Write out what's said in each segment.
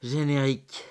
Générique.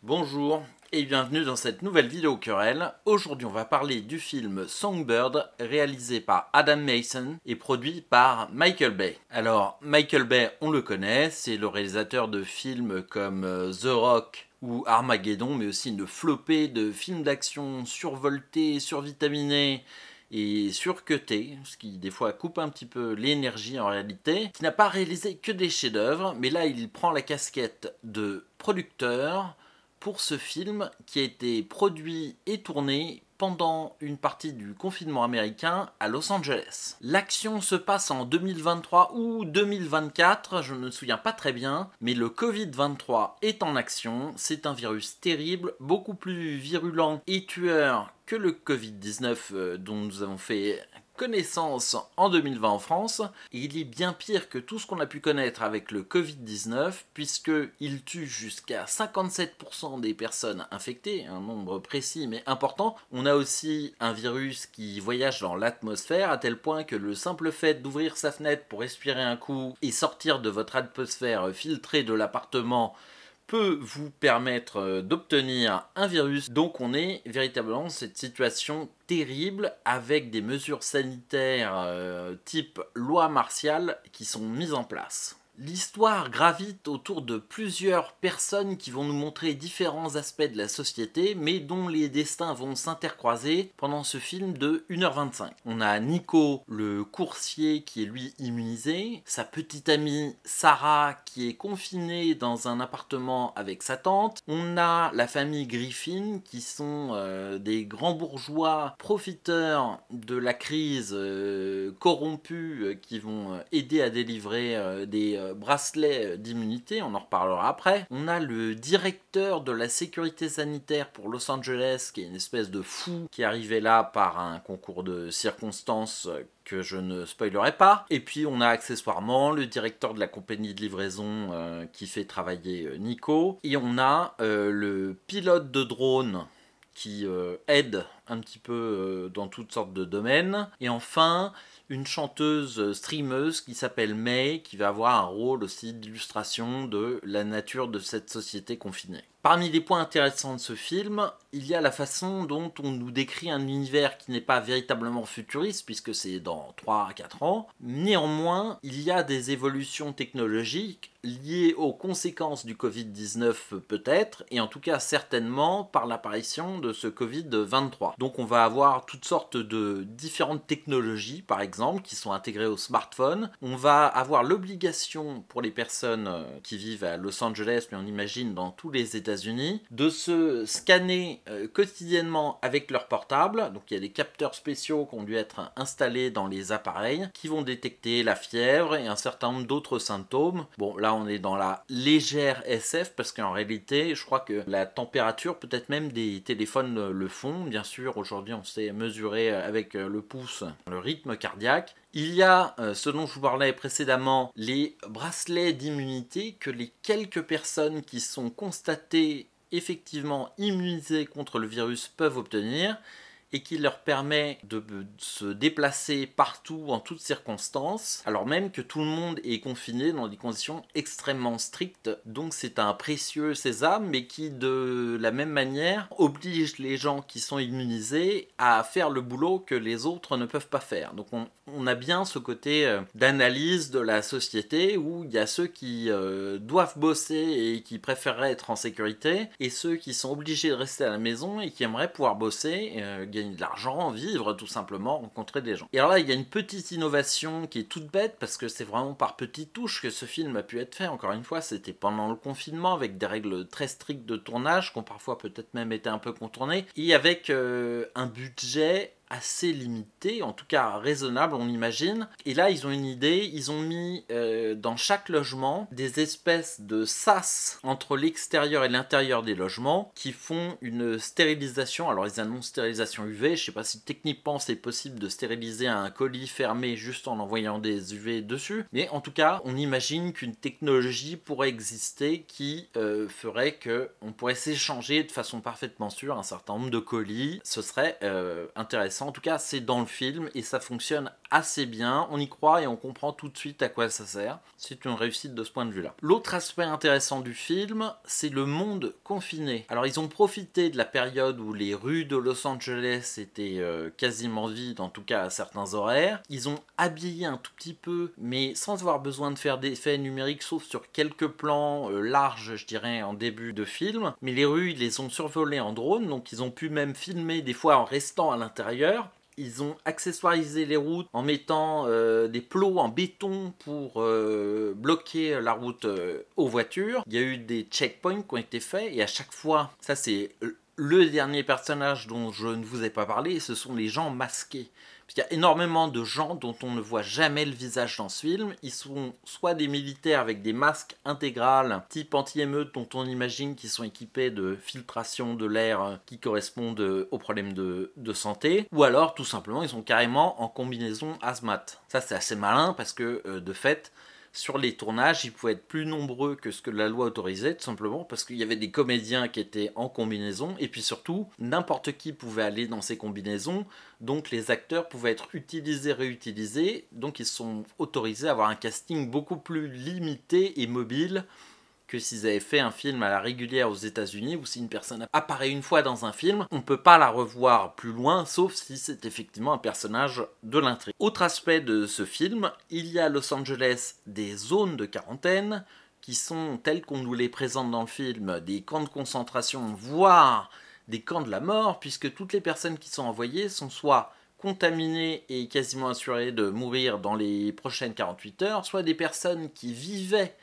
Bonjour et bienvenue dans cette nouvelle vidéo querelle. Aujourd'hui on va parler du film Songbird réalisé par Adam Mason et produit par Michael Bay. Alors Michael Bay on le connaît, c'est le réalisateur de films comme The Rock ou Armageddon, mais aussi une flopée de films d'action survoltés, survitaminés et surcuté, ce qui des fois coupe un petit peu l'énergie en réalité, qui n'a pas réalisé que des chefs-d'œuvre, mais là il prend la casquette de producteur pour ce film qui a été produit et tourné pendant une partie du confinement américain à Los Angeles. L'action se passe en 2023 ou 2024, je ne me souviens pas très bien, mais le Covid-23 est en action. C'est un virus terrible, beaucoup plus virulent et tueur que le Covid-19 dont nous avons fait connaissance en 2020 en France, et il est bien pire que tout ce qu'on a pu connaître avec le Covid-19 puisqu'il tue jusqu'à 57% des personnes infectées, un nombre précis mais important. On a aussi un virus qui voyage dans l'atmosphère à tel point que le simple fait d'ouvrir sa fenêtre pour respirer un coup et sortir de votre atmosphère filtrée de l'appartement peut vous permettre d'obtenir un virus. Donc on est véritablement dans cette situation terrible avec des mesures sanitaires type loi martiale qui sont mises en place. L'histoire gravite autour de plusieurs personnes qui vont nous montrer différents aspects de la société, mais dont les destins vont s'intercroiser pendant ce film de 1h25. On a Nico, le coursier, qui est lui immunisé, sa petite amie Sarah, qui est confinée dans un appartement avec sa tante. On a la famille Griffin, qui sont des grands bourgeois profiteurs de la crise, corrompus, qui vont aider à délivrer des bracelet d'immunité, on en reparlera après. On a le directeur de la sécurité sanitaire pour Los Angeles, qui est une espèce de fou, qui est arrivé là par un concours de circonstances que je ne spoilerai pas. Et puis on a accessoirement le directeur de la compagnie de livraison qui fait travailler Nico. Et on a le pilote de drone qui aide un petit peu dans toutes sortes de domaines. Et enfin, une chanteuse streameuse qui s'appelle May, qui va avoir un rôle aussi d'illustration de la nature de cette société confinée. Parmi les points intéressants de ce film, il y a la façon dont on nous décrit un univers qui n'est pas véritablement futuriste, puisque c'est dans 3 à 4 ans. Néanmoins, il y a des évolutions technologiques liées aux conséquences du Covid-19 peut-être, et en tout cas certainement par l'apparition de ce Covid-23. Donc on va avoir toutes sortes de différentes technologies, par exemple, qui sont intégrées au smartphone. On va avoir l'obligation pour les personnes qui vivent à Los Angeles, mais on imagine dans tous les États-Unis, de se scanner quotidiennement avec leur portable. Donc il y a des capteurs spéciaux qui ont dû être installés dans les appareils qui vont détecter la fièvre et un certain nombre d'autres symptômes. Bon, là on est dans la légère SF parce qu'en réalité je crois que la température, peut-être même des téléphones le font. Bien sûr aujourd'hui on sait mesurer avec le pouce le rythme cardiaque. Il y a, ce dont je vous parlais précédemment, les bracelets d'immunité que les quelques personnes qui sont constatées effectivement immunisées contre le virus peuvent obtenir et qui leur permet de se déplacer partout en toutes circonstances, alors même que tout le monde est confiné dans des conditions extrêmement strictes. Donc c'est un précieux sésame, mais qui de la même manière oblige les gens qui sont immunisés à faire le boulot que les autres ne peuvent pas faire. Donc on a bien ce côté d'analyse de la société où il y a ceux qui doivent bosser et qui préféreraient être en sécurité, et ceux qui sont obligés de rester à la maison et qui aimeraient pouvoir bosser, gagner de l'argent, vivre tout simplement, rencontrer des gens. Et alors là il y a une petite innovation qui est toute bête parce que c'est vraiment par petites touches que ce film a pu être fait. Encore une fois, c'était pendant le confinement avec des règles très strictes de tournage qui ont parfois peut-être même été un peu contournées, et avec un budget assez limité, en tout cas raisonnable on imagine. Et là ils ont une idée, ils ont mis dans chaque logement des espèces de sas entre l'extérieur et l'intérieur des logements qui font une stérilisation. Alors ils annoncent stérilisation UV, je sais pas si techniquement c'est possible de stériliser un colis fermé juste en envoyant des UV dessus, mais en tout cas on imagine qu'une technologie pourrait exister qui ferait qu'on pourrait s'échanger de façon parfaitement sûre un certain nombre de colis. Ce serait intéressant, en tout cas c'est dans le film et ça fonctionne assez bien, on y croit et on comprend tout de suite à quoi ça sert. C'est une réussite de ce point de vue là. L'autre aspect intéressant du film, c'est le monde confiné. Alors ils ont profité de la période où les rues de Los Angeles étaient quasiment vides, en tout cas à certains horaires. Ils ont habillé un tout petit peu, mais sans avoir besoin de faire d'effets numériques, sauf sur quelques plans larges, je dirais, en début de film. Mais les rues, ils les ont survolées en drone, donc ils ont pu même filmer des fois en restant à l'intérieur. Ils ont accessoirisé les routes en mettant des plots en béton pour bloquer la route aux voitures. Il y a eu des checkpoints qui ont été faits et à chaque fois, ça c'est le dernier personnage dont je ne vous ai pas parlé, ce sont les gens masqués. Il y a énormément de gens dont on ne voit jamais le visage dans ce film. Ils sont soit des militaires avec des masques intégrales, type anti-émeute, dont on imagine qu'ils sont équipés de filtration de l'air qui correspondent aux problèmes de santé, ou alors tout simplement ils sont carrément en combinaison hazmat. Ça c'est assez malin parce que de fait, sur les tournages, ils pouvaient être plus nombreux que ce que la loi autorisait, tout simplement parce qu'il y avait des comédiens qui étaient en combinaison, et puis surtout, n'importe qui pouvait aller dans ces combinaisons, donc les acteurs pouvaient être utilisés, réutilisés, donc ils sont autorisés à avoir un casting beaucoup plus limité et mobile que s'ils avaient fait un film à la régulière aux États-Unis, où si une personne apparaît une fois dans un film, on ne peut pas la revoir plus loin, sauf si c'est effectivement un personnage de l'intrigue. Autre aspect de ce film, il y a à Los Angeles des zones de quarantaine, qui sont telles qu'on nous les présente dans le film, des camps de concentration, voire des camps de la mort, puisque toutes les personnes qui sont envoyées sont soit contaminées et quasiment assurées de mourir dans les prochaines 48 heures, soit des personnes qui vivaient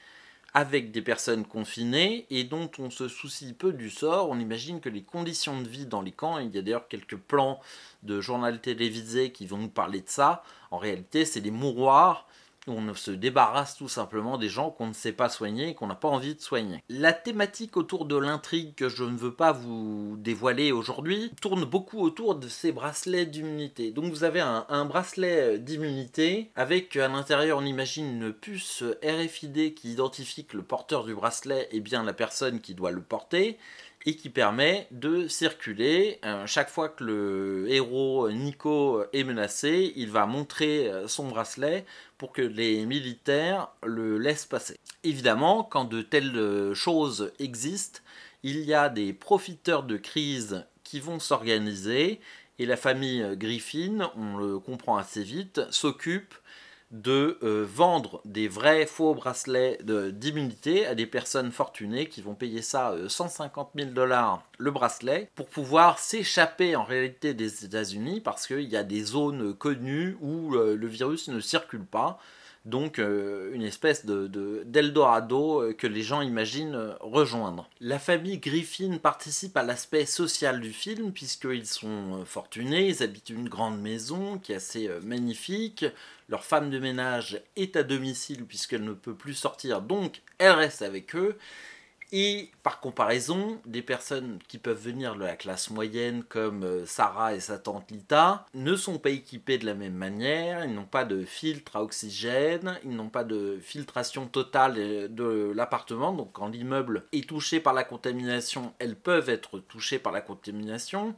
avec des personnes confinées et dont on se soucie peu du sort. On imagine que les conditions de vie dans les camps, il y a d'ailleurs quelques plans de journal télévisé qui vont nous parler de ça, en réalité c'est des mouroirs où on se débarrasse tout simplement des gens qu'on ne sait pas soigner et qu'on n'a pas envie de soigner. La thématique autour de l'intrigue que je ne veux pas vous dévoiler aujourd'hui tourne beaucoup autour de ces bracelets d'immunité. Donc vous avez un bracelet d'immunité avec à l'intérieur on imagine une puce RFID qui identifie que le porteur du bracelet est bien la personne qui doit le porter et qui permet de circuler. Chaque fois que le héros Nico est menacé, il va montrer son bracelet pour que les militaires le laissent passer. Évidemment, quand de telles choses existent, il y a des profiteurs de crise qui vont s'organiser et la famille Griffin, on le comprend assez vite, s'occupe de vendre des vrais faux bracelets d'immunité à des personnes fortunées qui vont payer ça 150 000 $ le bracelet pour pouvoir s'échapper en réalité des États-Unis parce qu'il y a des zones connues où le virus ne circule pas. Donc une espèce d'Eldorado que les gens imaginent rejoindre. La famille Griffin participe à l'aspect social du film puisqu'ils sont fortunés, ils habitent une grande maison qui est assez magnifique. Leur femme de ménage est à domicile puisqu'elle ne peut plus sortir, donc elle reste avec eux. Et par comparaison, des personnes qui peuvent venir de la classe moyenne comme Sarah et sa tante Lita ne sont pas équipées de la même manière, ils n'ont pas de filtre à oxygène, ils n'ont pas de filtration totale de l'appartement, donc quand l'immeuble est touché par la contamination, elles peuvent être touchées par la contamination.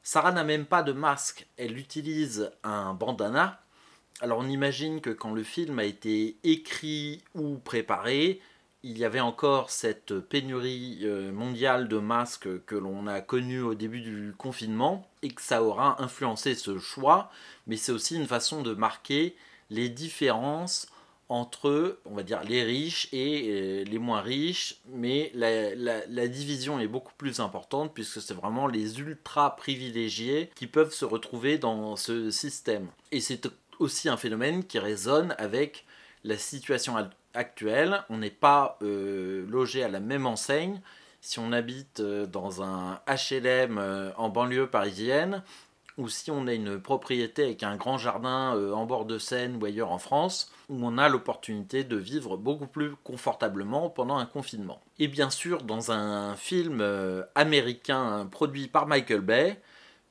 Sarah n'a même pas de masque, elle utilise un bandana. Alors on imagine que quand le film a été écrit ou préparé, il y avait encore cette pénurie mondiale de masques que l'on a connue au début du confinement et que ça aura influencé ce choix, mais c'est aussi une façon de marquer les différences entre, on va dire, les riches et les moins riches, mais la division est beaucoup plus importante puisque c'est vraiment les ultra privilégiés qui peuvent se retrouver dans ce système. Et c'est aussi un phénomène qui résonne avec la situation actuelle. On n'est pas logé à la même enseigne. Si on habite dans un HLM en banlieue parisienne ou si on a une propriété avec un grand jardin en bord de Seine ou ailleurs en France, où on a l'opportunité de vivre beaucoup plus confortablement pendant un confinement. Et bien sûr, dans un film américain produit par Michael Bay,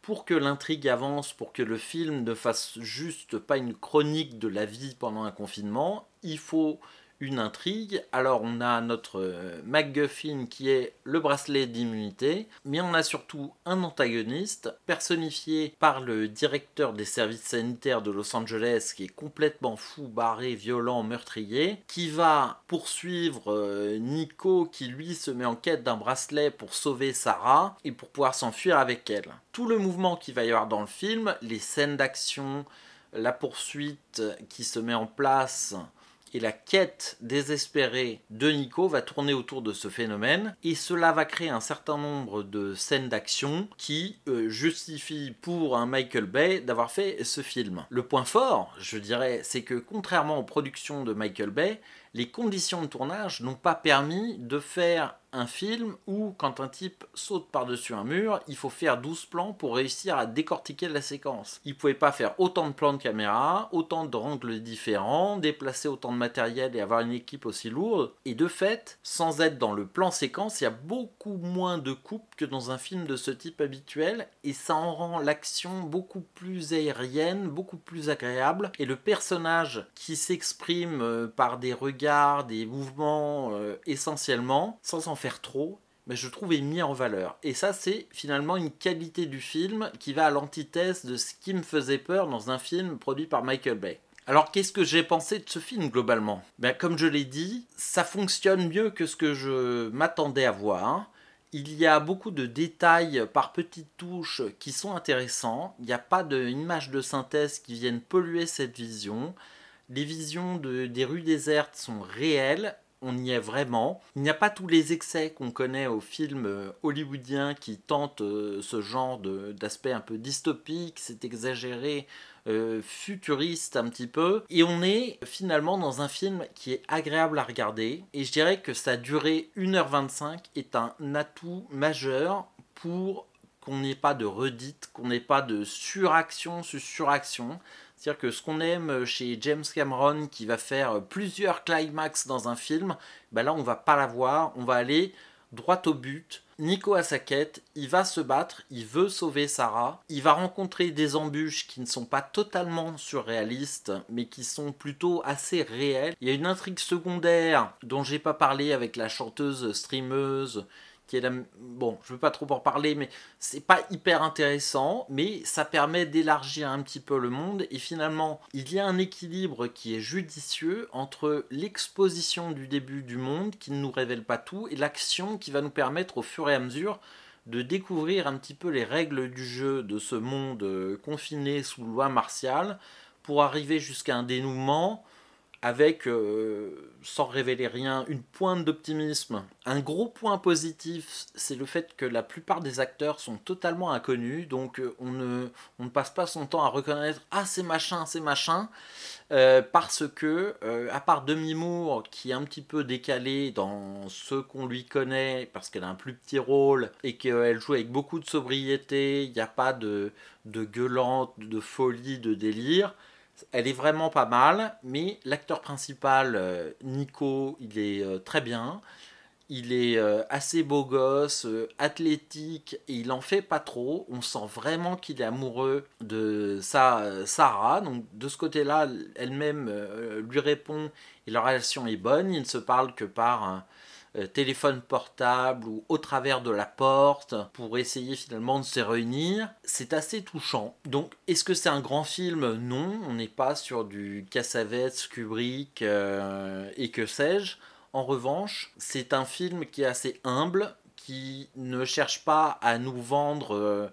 pour que l'intrigue avance, pour que le film ne fasse juste pas une chronique de la vie pendant un confinement, il faut une intrigue. Alors on a notre MacGuffin qui est le bracelet d'immunité, mais on a surtout un antagoniste personnifié par le directeur des services sanitaires de Los Angeles qui est complètement fou, barré, violent, meurtrier, qui va poursuivre Nico qui lui se met en quête d'un bracelet pour sauver Sarah et pour pouvoir s'enfuir avec elle. Tout le mouvement qu'il va y avoir dans le film, les scènes d'action, la poursuite qui se met en place et la quête désespérée de Nico va tourner autour de ce phénomène et cela va créer un certain nombre de scènes d'action qui justifient pour un Michael Bay d'avoir fait ce film. Le point fort, je dirais, c'est que contrairement aux productions de Michael Bay, les conditions de tournage n'ont pas permis de faire un film où, quand un type saute par-dessus un mur, il faut faire 12 plans pour réussir à décortiquer la séquence. Il ne pouvait pas faire autant de plans de caméra, autant d'angles différents, déplacer autant de matériel et avoir une équipe aussi lourde. Et de fait, sans être dans le plan séquence, il y a beaucoup moins de coupes que dans un film de ce type habituel, et ça en rend l'action beaucoup plus aérienne, beaucoup plus agréable. Et le personnage qui s'exprime par des regards, des mouvements essentiellement, sans en faire trop, mais je trouve est mis en valeur. Et ça, c'est finalement une qualité du film qui va à l'antithèse de ce qui me faisait peur dans un film produit par Michael Bay. Alors, qu'est-ce que j'ai pensé de ce film globalement ? Comme je l'ai dit, ça fonctionne mieux que ce que je m'attendais à voir. Il y a beaucoup de détails par petites touches qui sont intéressants. Il n'y a pas d'images de synthèse qui viennent polluer cette vision. Les visions des rues désertes sont réelles. On y est vraiment. Il n'y a pas tous les excès qu'on connaît aux films hollywoodiens qui tentent ce genre d'aspect un peu dystopique, c'est exagéré, futuriste un petit peu. Et on est finalement dans un film qui est agréable à regarder. Et je dirais que sa durée 1h25 est un atout majeur pour qu'on n'ait pas de redites, qu'on n'ait pas de suraction sur suraction. C'est-à-dire que ce qu'on aime chez James Cameron qui va faire plusieurs climax dans un film, là on va pas l'avoir, on va aller droit au but. Nico a sa quête, il va se battre, il veut sauver Sarah, il va rencontrer des embûches qui ne sont pas totalement surréalistes, mais qui sont plutôt assez réelles. Il y a une intrigue secondaire dont j'ai pas parlé avec la chanteuse streameuse, qui est bon, je veux pas trop en parler, mais c'est pas hyper intéressant, mais ça permet d'élargir un petit peu le monde, et finalement, il y a un équilibre qui est judicieux entre l'exposition du début du monde, qui ne nous révèle pas tout, et l'action qui va nous permettre au fur et à mesure de découvrir un petit peu les règles du jeu de ce monde confiné sous loi martiale, pour arriver jusqu'à un dénouement avec, sans révéler rien, une pointe d'optimisme. Un gros point positif, c'est le fait que la plupart des acteurs sont totalement inconnus, donc on ne passe pas son temps à reconnaître « Ah, c'est machin, parce que, à part Demi Moore, qui est un petit peu décalée dans ce qu'on lui connaît, parce qu'elle a un plus petit rôle, et qu'elle joue avec beaucoup de sobriété, il n'y a pas de gueulante, de folie, de délire. Elle est vraiment pas mal, mais l'acteur principal, Nico, il est très bien. Il est assez beau gosse, athlétique, et il en fait pas trop. On sent vraiment qu'il est amoureux de Sarah. Donc de ce côté-là, elle-même lui répond et leur relation est bonne. Ils ne se parlent que par un téléphone portable ou au travers de la porte pour essayer finalement de se réunir. C'est assez touchant. Donc est-ce que c'est un grand film ? Non, on n'est pas sur du Cassavetes, Kubrick et que sais-je. En revanche, c'est un film qui est assez humble, qui ne cherche pas à nous vendre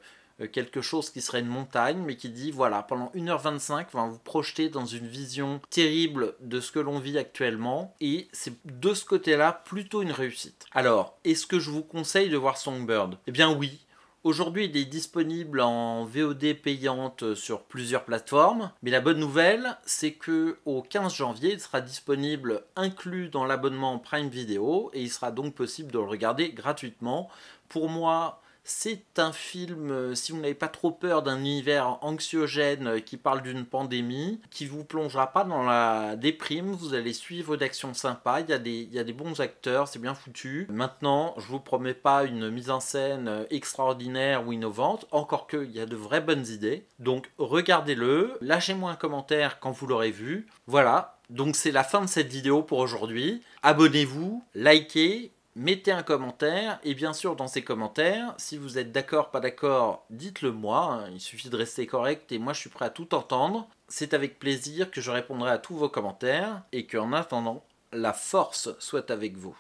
quelque chose qui serait une montagne, mais qui dit, voilà, pendant 1h25, on va vous projeter dans une vision terrible de ce que l'on vit actuellement, et c'est de ce côté-là plutôt une réussite. Alors, est-ce que je vous conseille de voir Songbird ? Eh bien oui. Aujourd'hui, il est disponible en VOD payante sur plusieurs plateformes, mais la bonne nouvelle, c'est que au 15 janvier, il sera disponible inclus dans l'abonnement Prime Video, et il sera donc possible de le regarder gratuitement. Pour moi, C'est un film, si vous n'avez pas trop peur d'un univers anxiogène qui parle d'une pandémie, qui vous plongera pas dans la déprime, vous allez suivre d'actions sympas, il y a des bons acteurs, c'est bien foutu. Maintenant, je vous promets pas une mise en scène extraordinaire ou innovante, encore que il y a de vraies bonnes idées. Donc regardez-le, lâchez-moi un commentaire quand vous l'aurez vu. Voilà, donc c'est la fin de cette vidéo pour aujourd'hui. Abonnez-vous, likez, mettez un commentaire, et bien sûr dans ces commentaires, si vous êtes d'accord, pas d'accord, dites-le moi, il suffit de rester correct et moi je suis prêt à tout entendre. C'est avec plaisir que je répondrai à tous vos commentaires, et qu'en attendant, la force soit avec vous.